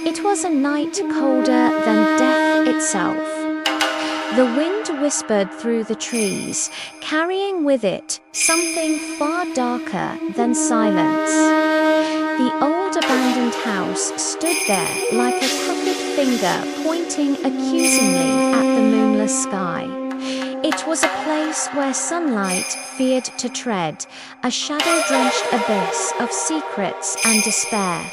It was a night colder than death itself. The wind whispered through the trees, carrying with it something far darker than silence. The old abandoned house stood there like a crooked finger pointing accusingly at the moonless sky. It was a place where sunlight feared to tread, a shadow-drenched abyss of secrets and despair.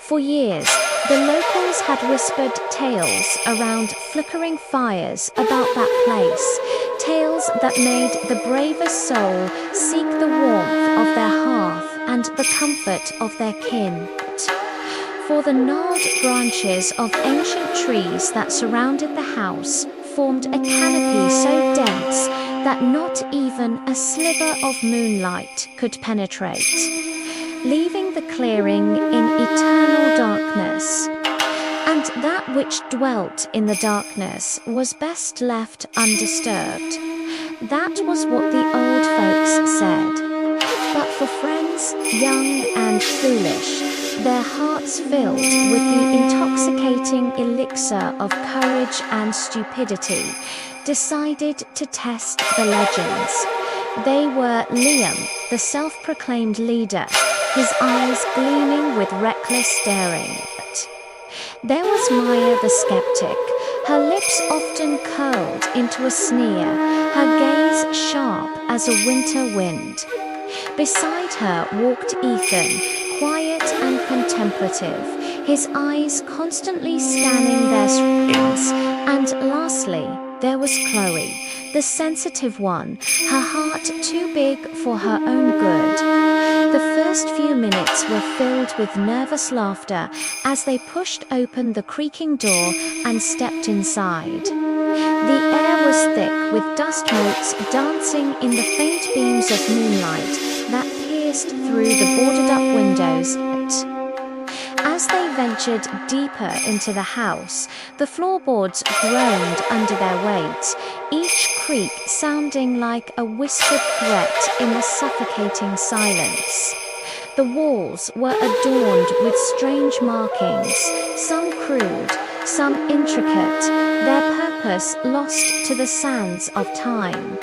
For years, the locals had whispered tales around flickering fires about that place, tales that made the bravest soul seek the warmth of their hearth and the comfort of their kin. For the gnarled branches of ancient trees that surrounded the house formed a canopy so dense that not even a sliver of moonlight could penetrate, leaving the clearing in eternal darkness. And that which dwelt in the darkness was best left undisturbed. That was what the old folks said. But for friends, young and foolish, their hearts filled with the intoxicating elixir of courage and stupidity, decided to test the legends. They were Liam, the self-proclaimed leader, his eyes gleaming with reckless daring. There was Maya the skeptic, her lips often curled into a sneer, her gaze sharp as a winter wind. Beside her walked Ethan, quiet and contemplative, his eyes constantly scanning their screens. And lastly, there was Chloe, the sensitive one, her heart too big for her own good. The first few minutes were filled with nervous laughter as they pushed open the creaking door and stepped inside. The air was thick with dust motes dancing in the faint beams of moonlight that pierced through the boarded-up windows. As they ventured deeper into the house, the floorboards groaned under their weight, each creak sounding like a whispered threat in the suffocating silence. The walls were adorned with strange markings, some crude, some intricate, their purpose lost to the sands of time.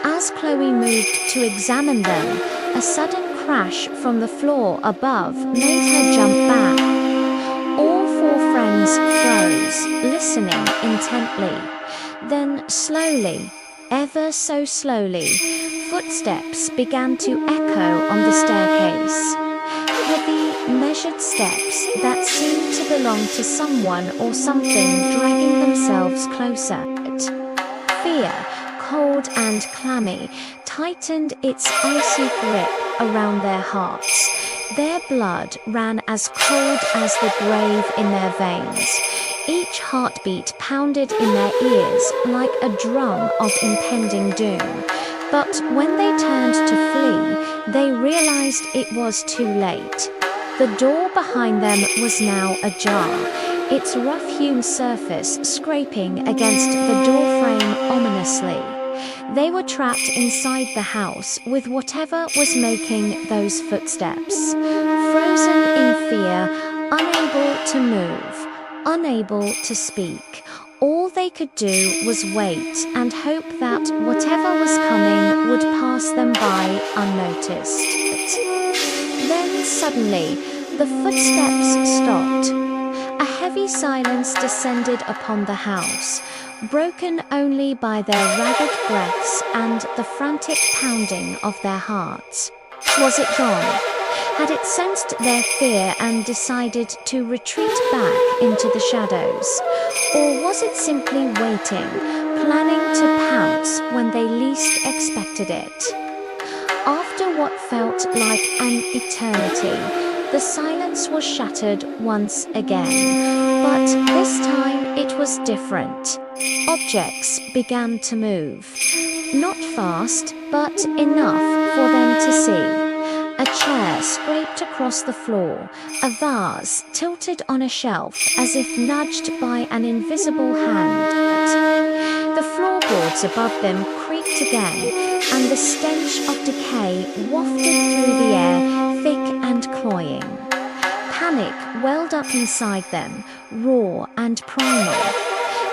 As Chloe moved to examine them, a sudden crash from the floor above made her jump back. All four friends froze, listening intently. Then slowly, ever so slowly, footsteps began to echo on the staircase. Heavy, measured steps that seemed to belong to someone or something dragging themselves closer. Fear, cold and clammy, tightened its icy grip around their hearts. Their blood ran as cold as the grave in their veins. Each heartbeat pounded in their ears like a drum of impending doom. But when they turned to flee, they realized it was too late. The door behind them was now ajar, its rough-hewn surface scraping against the doorframe ominously. They were trapped inside the house with whatever was making those footsteps, frozen in fear, unable to move, unable to speak. All they could do was wait and hope that whatever was coming would pass them by unnoticed. Then suddenly, the footsteps stopped. A heavy silence descended upon the house, broken only by their ragged breaths and the frantic pounding of their hearts. Was it gone? Had it sensed their fear and decided to retreat back into the shadows? Or was it simply waiting, planning to pounce when they least expected it? After what felt like an eternity, the silence was shattered once again. But this time it was different. Objects began to move. Not fast, but enough for them to see. A chair scraped across the floor, a vase tilted on a shelf as if nudged by an invisible hand. The floorboards above them creaked again, and the stench of decay wafted through the air, thick and cloying. Panic welled up inside them, raw and primal.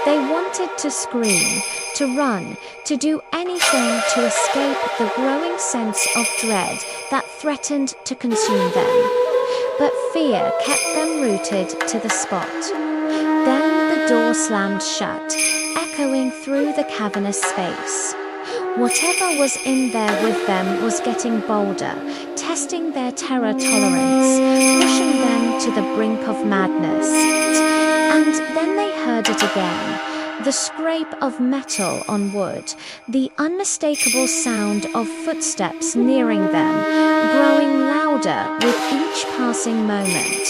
They wanted to scream, to run, to do anything to escape the growing sense of dread that threatened to consume them. But fear kept them rooted to the spot. Then the door slammed shut, echoing through the cavernous space. Whatever was in there with them was getting bolder, testing their terror tolerance, pushing them to the brink of madness. And then they heard it again, the scrape of metal on wood, the unmistakable sound of footsteps nearing them, growing louder with each passing moment.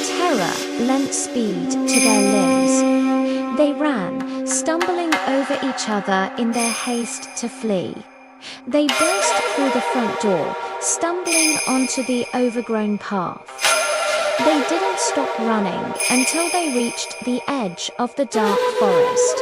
Terror lent speed to their limbs. They ran, stumbling over each other in their haste to flee. They burst through the front door, stumbling onto the overgrown path. They didn't stop running until they reached the edge of the dark forest,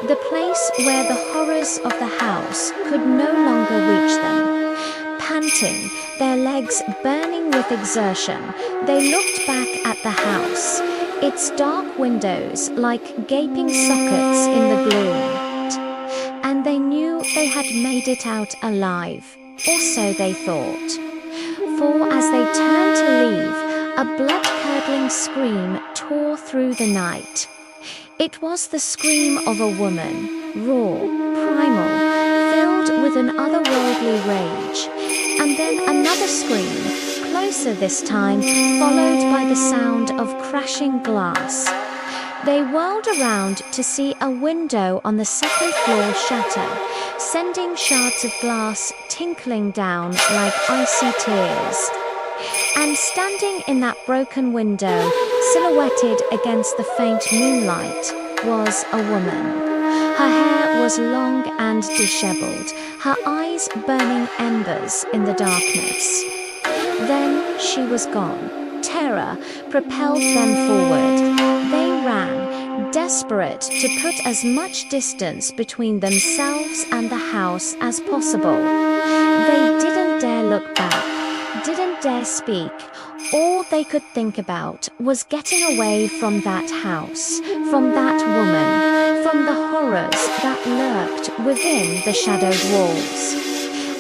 the place where the horrors of the house could no longer reach them. Panting, their legs burning with exertion, they looked back at the house, its dark windows like gaping sockets in the gloom. And they knew they had made it out alive, or so they thought. For as they turned to leave, a blood-curdling scream tore through the night. It was the scream of a woman, raw, primal, filled with an otherworldly rage. And then another scream, closer this time, followed by the sound of crashing glass. They whirled around to see a window on the second floor shatter, sending shards of glass tinkling down like icy tears. And standing in that broken window, silhouetted against the faint moonlight, was a woman. Her hair was long and disheveled, her eyes burning embers in the darkness. Then she was gone. Terror propelled them forward. They ran, desperate to put as much distance between themselves and the house as possible. They didn't dare look back, didn't dare speak. All they could think about was getting away from that house, from that woman, from the horrors that lurked within the shadowed walls.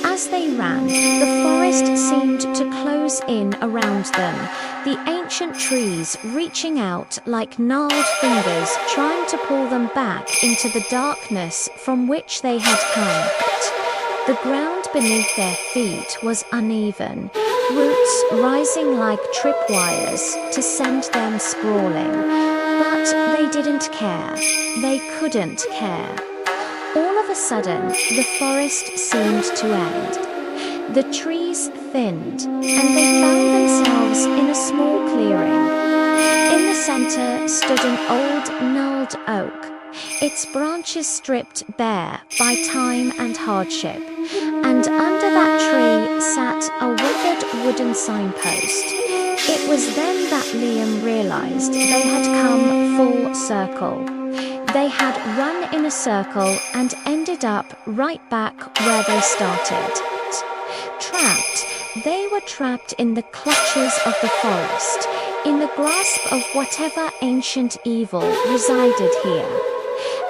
As they ran, the forest seemed to close in around them, the ancient trees reaching out like gnarled fingers trying to pull them back into the darkness from which they had come. The ground beneath their feet was uneven, roots rising like tripwires to send them sprawling. But they didn't care. They couldn't care. All of a sudden, the forest seemed to end. The trees thinned, and they found themselves in a small clearing. In the center stood an old, gnarled oak, its branches stripped bare by time and hardship, and under that tree sat a withered wooden signpost. It was then that Liam realized they had come full circle. They had run in a circle and ended up right back where they started. Trapped, they were trapped in the clutches of the forest, in the grasp of whatever ancient evil resided here.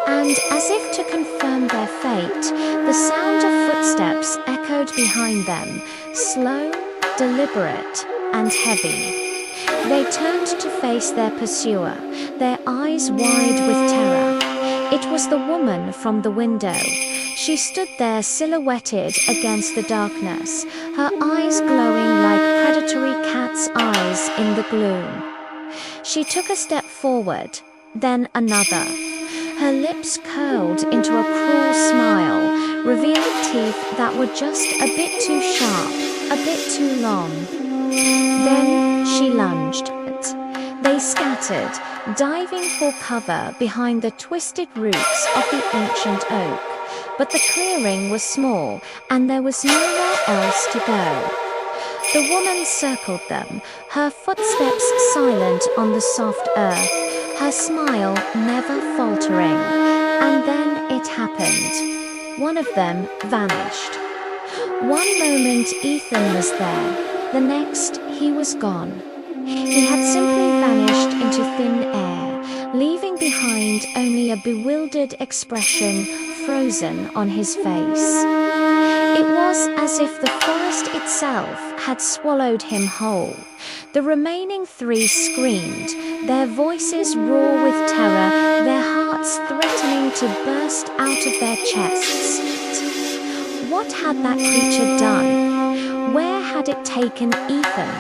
And as if to confirm their fate, the sound of footsteps echoed behind them, slow, deliberate, and heavy. They turned to face their pursuer, their eyes wide with terror. It was the woman from the window. She stood there silhouetted against the darkness, her eyes glowing like predatory cat's eyes in the gloom. She took a step forward, then another. Her lips curled into a cruel smile, revealing teeth that were just a bit too sharp, a bit too long. Then she lunged. They scattered, diving for cover behind the twisted roots of the ancient oak. But the clearing was small, and there was nowhere else to go. The woman circled them, her footsteps silent on the soft earth, her smile never faltering. And then it happened. One of them vanished. One moment Ethan was there, the next he was gone. He had simply vanished into thin air, leaving behind only a bewildered expression frozen on his face. It was as if the forest itself had swallowed him whole. The remaining three screamed, their voices raw with terror, their hearts threatening to burst out of their chests. What had that creature done? Where had it taken Ethan?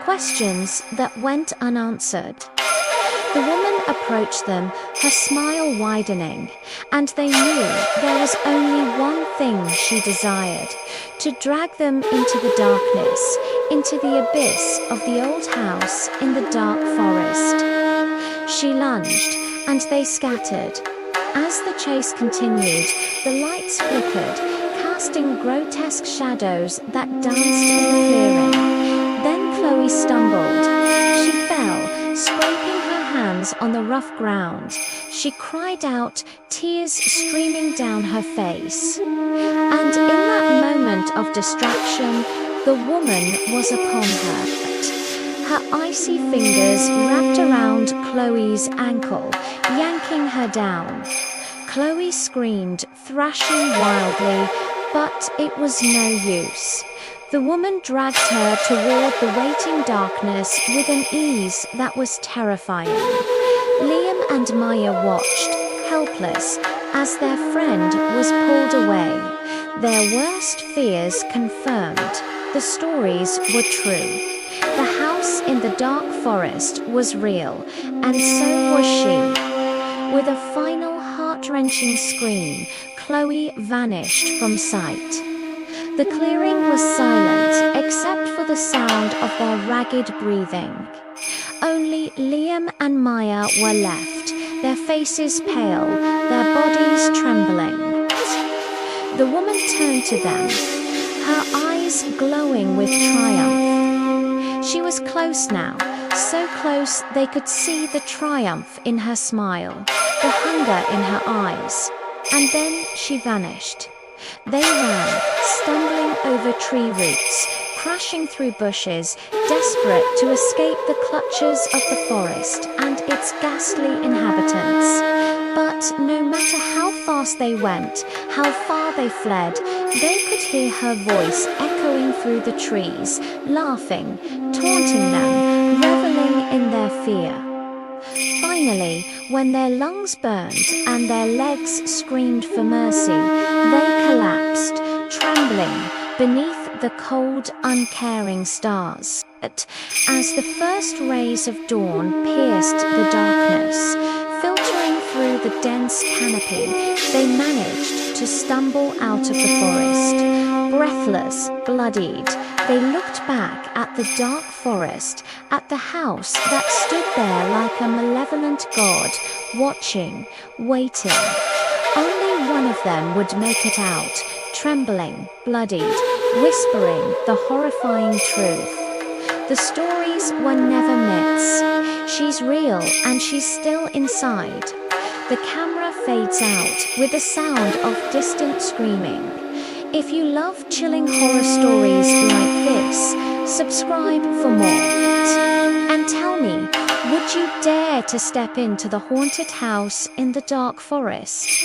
Questions that went unanswered. The woman approached them, her smile widening, and they knew there was only one thing she desired: to drag them into the darkness, into the abyss of the old house in the dark forest. She lunged, and they scattered. As the chase continued, the lights flickered, casting grotesque shadows that danced in the clearing. Then Chloe stumbled. She fell, scraping her hands on the rough ground. She cried out, tears streaming down her face. And in that moment of distraction, the woman was upon her. Her icy fingers wrapped around Chloe's ankle, yanking her down. Chloe screamed, thrashing wildly, but it was no use. The woman dragged her toward the waiting darkness with an ease that was terrifying. Liam and Maya watched, helpless, as their friend was pulled away. Their worst fears confirmed. The stories were true. The house in the dark forest was real, and so was she. With a final heart-wrenching scream, Chloe vanished from sight. The clearing was silent, except for the sound of their ragged breathing. Only Liam and Maya were left, their faces pale, their bodies trembling. The woman turned to them, her eyes glowing with triumph. She was close now, so close they could see the triumph in her smile, the hunger in her eyes. And then she vanished. They ran, stumbling over tree roots, crashing through bushes, desperate to escape the clutches of the forest and its ghastly inhabitants. But no matter how fast they went, how far they fled, they could hear her voice echoing through the trees, laughing, taunting them, reveling in their fear. Finally, when their lungs burned and their legs screamed for mercy, they collapsed, trembling beneath the cold, uncaring stars. As the first rays of dawn pierced the darkness, filtering through the dense canopy, they managed to stumble out of the forest. Breathless, bloodied, they looked back at the dark forest, at the house that stood there like a malevolent god, watching, waiting. Only one of them would make it out, trembling, bloodied, whispering the horrifying truth. The stories were never myths. She's real and she's still inside. The camera fades out with the sound of distant screaming. If you love chilling horror stories like this, subscribe for more. And tell me, would you dare to step into the haunted house in the dark forest?